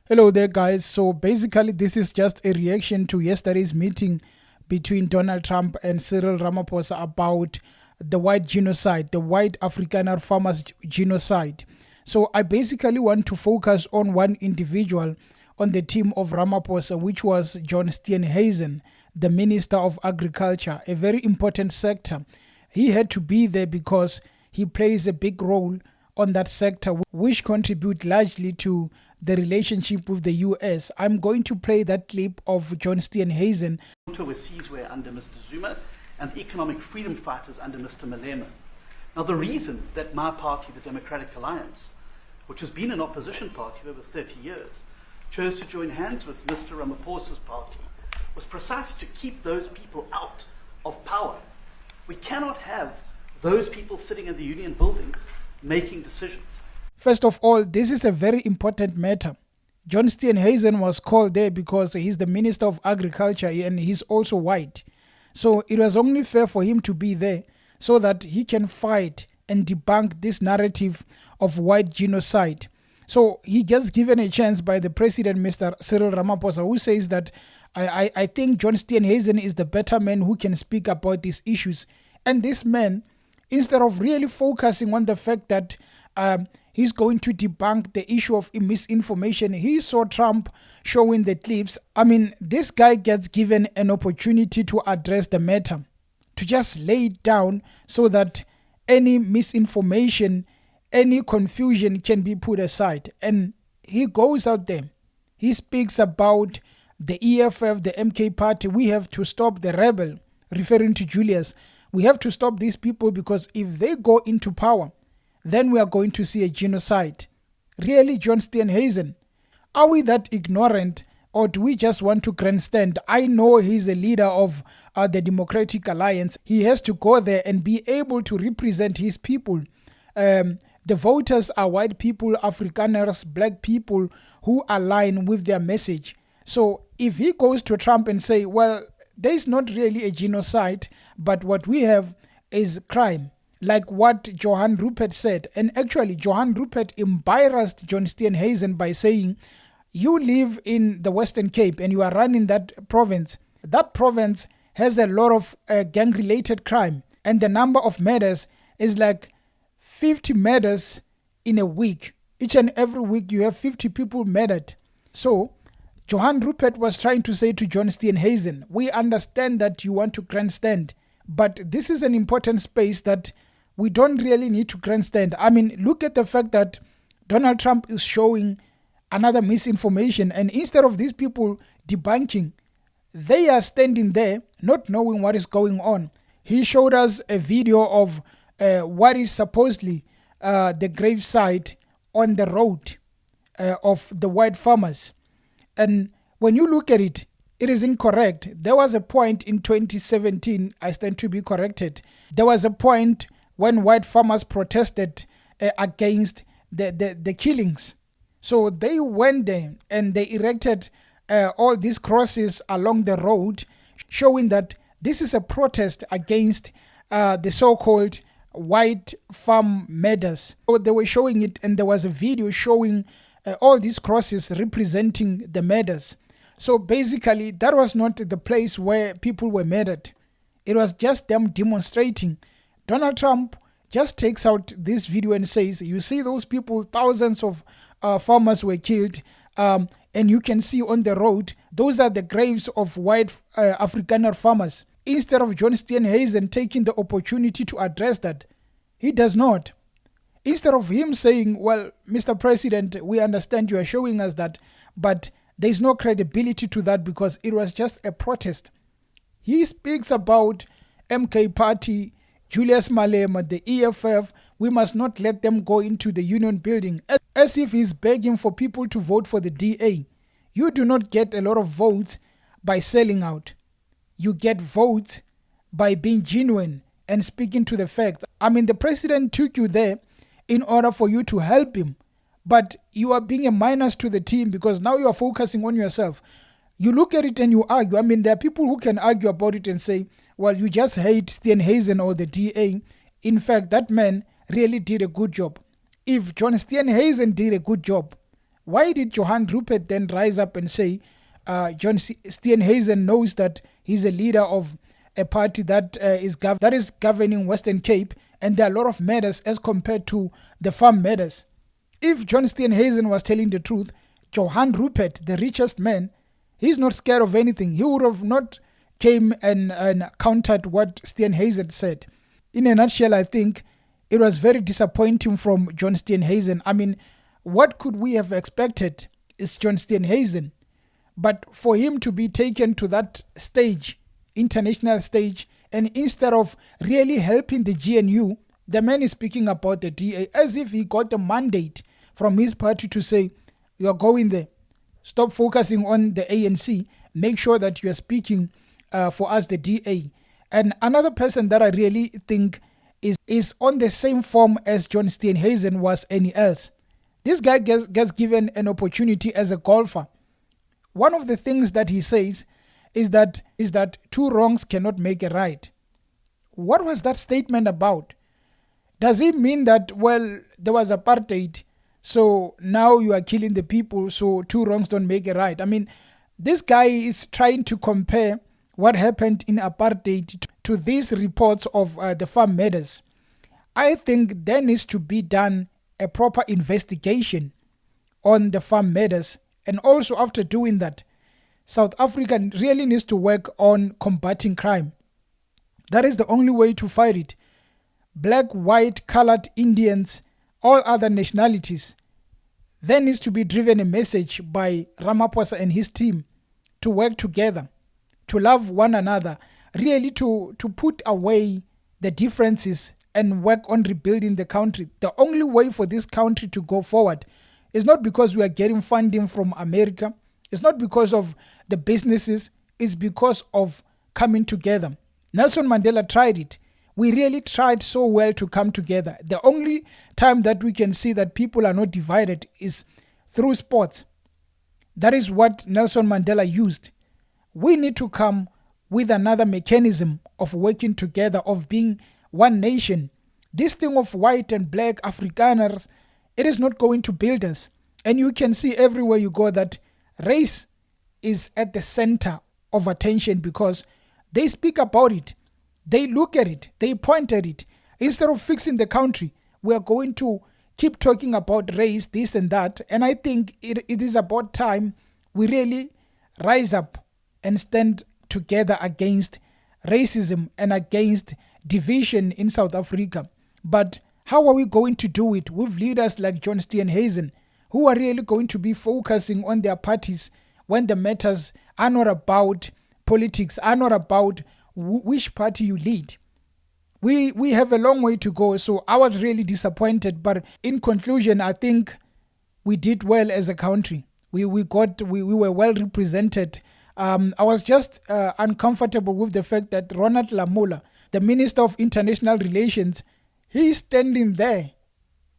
Hello there, guys. So basically, this is just a reaction to yesterday's meeting between Donald Trump and Cyril Ramaphosa about the white genocide, the white Afrikaner farmers genocide. So I basically want to focus on one individual on the team of Ramaphosa, which was John Steenhuisen, the Minister of Agriculture, a very important sector. He had to be there because he plays a big role on that sector, which contribute largely to the relationship with the US. I'm going to play that clip of John Steenhuisen. Were seized were under Mr. Zuma and the economic freedom fighters under Mr. Malema. Now, the reason that my party, the Democratic Alliance, which has been an opposition party for over 30 years, chose to join hands with Mr. Ramaphosa's party was precisely to keep those people out of power. We cannot have those people sitting in the union buildings making decisions. First of all, this is a very important matter. John Steenhuisen was called there because he's the Minister of Agriculture and he's also white. So it was only fair for him to be there so that he can fight and debunk this narrative of white genocide. So he gets given a chance by the president, Mr. Cyril Ramaphosa, who says that I think John Steenhuisen is the better man who can speak about these issues. And this man, instead of really focusing on the fact that he's going to debunk the issue of misinformation, he saw Trump showing the clips. I mean, this guy gets given an opportunity to address the matter, to just lay it down so that any misinformation, any confusion can be put aside. And he goes out there. He speaks about the EFF, the MK party. We have to stop the rebel, referring to Julius. We have to stop these people because if they go into power, then we are going to see a genocide. Really, John Steenhuisen? Are we that ignorant, or do we just want to grandstand? I know he's a leader of the Democratic Alliance. He has to go there and be able to represent his people. The voters are white people, Afrikaners, black people who align with their message. So if he goes to Trump and say, well, there is not really a genocide, but what we have is crime, like what Johan Rupert said. And actually, Johan Rupert embarrassed John Steenhuisen by saying, you live in the Western Cape and you are running that province. That province has a lot of gang-related crime. And the number of murders is like 50 murders in a week. Each and every week you have 50 people murdered. So Johan Rupert was trying to say to John Steenhuisen, we understand that you want to grandstand, but this is an important space that we don't really need to grandstand. I mean, look at the fact that Donald Trump is showing another misinformation, and instead of these people debunking, they are standing there not knowing what is going on. He showed us a video of what is supposedly the gravesite on the road of the white farmers. And when you look at it, it is incorrect. There was a point in 2017, I stand to be corrected. There was a point when white farmers protested against the killings. So they went there and they erected all these crosses along the road, showing that this is a protest against the so-called white farm murders. So they were showing it, and there was a video showing all these crosses representing the murders. So basically, that was not the place where people were murdered. It was just them demonstrating. Donald Trump just takes out this video and says, you see those people, thousands of farmers were killed, and you can see on the road, those are the graves of white Afrikaner farmers. Instead of John Steenhuisen taking the opportunity to address that, he does not. Instead of him saying, well, Mr. President, we understand you are showing us that, but there is no credibility to that because it was just a protest. He speaks about MK Party, Julius Malema, the EFF. We must not let them go into the union building, as if he's begging for people to vote for the DA. You do not get a lot of votes by selling out. You get votes by being genuine and speaking to the facts. I mean, the president took you there in order for you to help him. But you are being a minus to the team because now you are focusing on yourself. You look at it and you argue. I mean, there are people who can argue about it and say, well, you just hate Steenhuisen or the DA. In fact, that man really did a good job. If John Steenhuisen did a good job, Why did Johan Rupert then rise up and say Steenhuisen knows that he's a leader of a party that is governing Western Cape, and there are a lot of matters as compared to the farm matters? If John Steenhuisen was telling the truth, Johan Rupert, the richest man, he's not scared of anything. He would have not came and countered what Steenhuisen said. In a nutshell, I think it was very disappointing from John Steenhuisen. I mean, what could we have expected is John Steenhuisen? But for him to be taken to that stage, international stage, and instead of really helping the GNU, the man is speaking about the DA as if he got a mandate from his party to say, you're going there. Stop focusing on the ANC. Make sure that you are speaking for us, the DA. And another person that I really think is on the same form as John Steenhuisen was any else. This guy gets given an opportunity as a golfer. One of the things that he says is that two wrongs cannot make a right. What was that statement about? Does it mean that, well, there was apartheid, so now you are killing the people, so two wrongs don't make a right? I mean, this guy is trying to compare what happened in apartheid to these reports of the farm matters. I think there needs to be done a proper investigation on the farm matters, and also after doing that, South Africa really needs to work on combating crime. That is the only way to fight it. Black, white, colored, Indians, all other nationalities. There needs to be driven a message by Ramaphosa and his team to work together, to love one another, really to put away the differences and work on rebuilding the country. The only way for this country to go forward is not because we are getting funding from America. It's not because of the businesses. It's because of coming together. Nelson Mandela tried it. We really tried so well to come together. The only time that we can see that people are not divided is through sports. That is what Nelson Mandela used. We need to come with another mechanism of working together, of being one nation. This thing of white and black Afrikaners, it is not going to build us. And you can see everywhere you go that race is at the center of attention because they speak about it. They look at it. They point at it. Instead of fixing the country, we are going to keep talking about race, this and that. And I think it is about time we really rise up and stand together against racism and against division in South Africa. But how are we going to do it with leaders like John Steenhuisen, who are really going to be focusing on their parties when the matters are not about politics, are not about which party you lead? We have a long way to go, so I was really disappointed. But in conclusion, I think we did well as a country. We were well represented. I was just uncomfortable with the fact that Ronald Lamola, the Minister of International Relations, he's standing there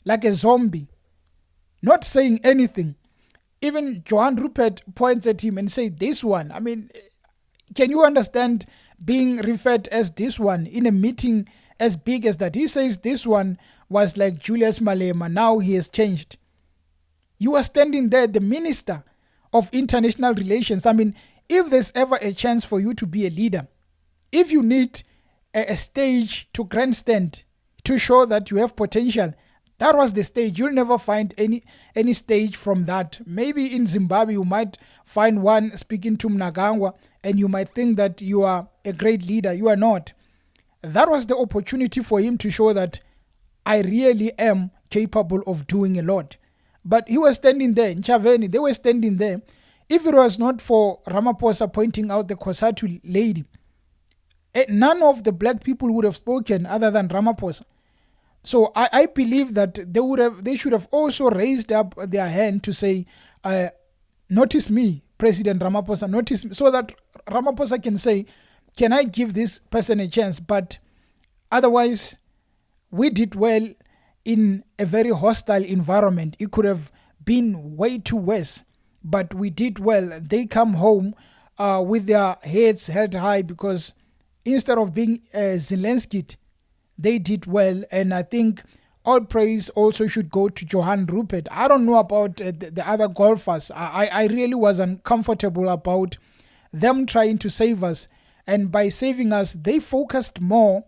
like a zombie, not saying anything. Even Johan Rupert points at him and says, this one. I mean, can you understand being referred as this one in a meeting as big as that? He says this one was like Julius Malema. Now he has changed. You are standing there, the Minister of International Relations. I mean, if there's ever a chance for you to be a leader, if you need a stage to grandstand to show that you have potential, that was the stage. You'll never find any stage from that. Maybe in Zimbabwe you might find one speaking to Mnangagwa and you might think that you are a great leader. You are not. That was the opportunity for him to show that I really am capable of doing a lot. But he was standing there, in Chaveni, they were standing there. If it was not for Ramaphosa pointing out the Kosatu lady, none of the black people would have spoken other than Ramaphosa. So I believe that they should have also raised up their hand to say, notice me, President Ramaphosa, notice me, so that Ramaphosa can say, can I give this person a chance? But otherwise, we did well in a very hostile environment. It could have been way too worse, but we did well. They come home with their heads held high because instead of being Zelensky, they did well. And I think all praise also should go to Johan Rupert. I don't know about the other golfers. I really was uncomfortable about them trying to save us. And by saving us, they focused more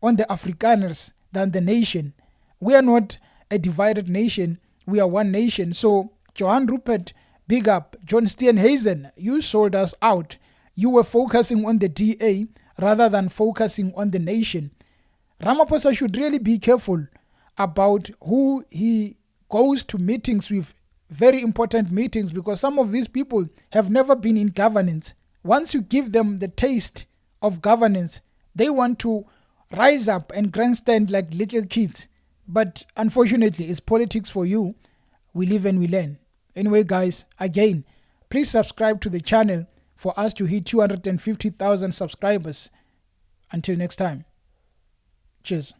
on the Afrikaners than the nation. We are not a divided nation. We are one nation. So, Johan Rupert, big up. John Steenhuisen, you sold us out. You were focusing on the DA rather than focusing on the nation. Ramaphosa should really be careful about who he goes to meetings with, very important meetings, because some of these people have never been in governance. Once you give them the taste of governance, they want to rise up and grandstand like little kids. But unfortunately, it's politics for you. We live and we learn. Anyway, guys, again, please subscribe to the channel for us to hit 250,000 subscribers. Until next time. Cheers.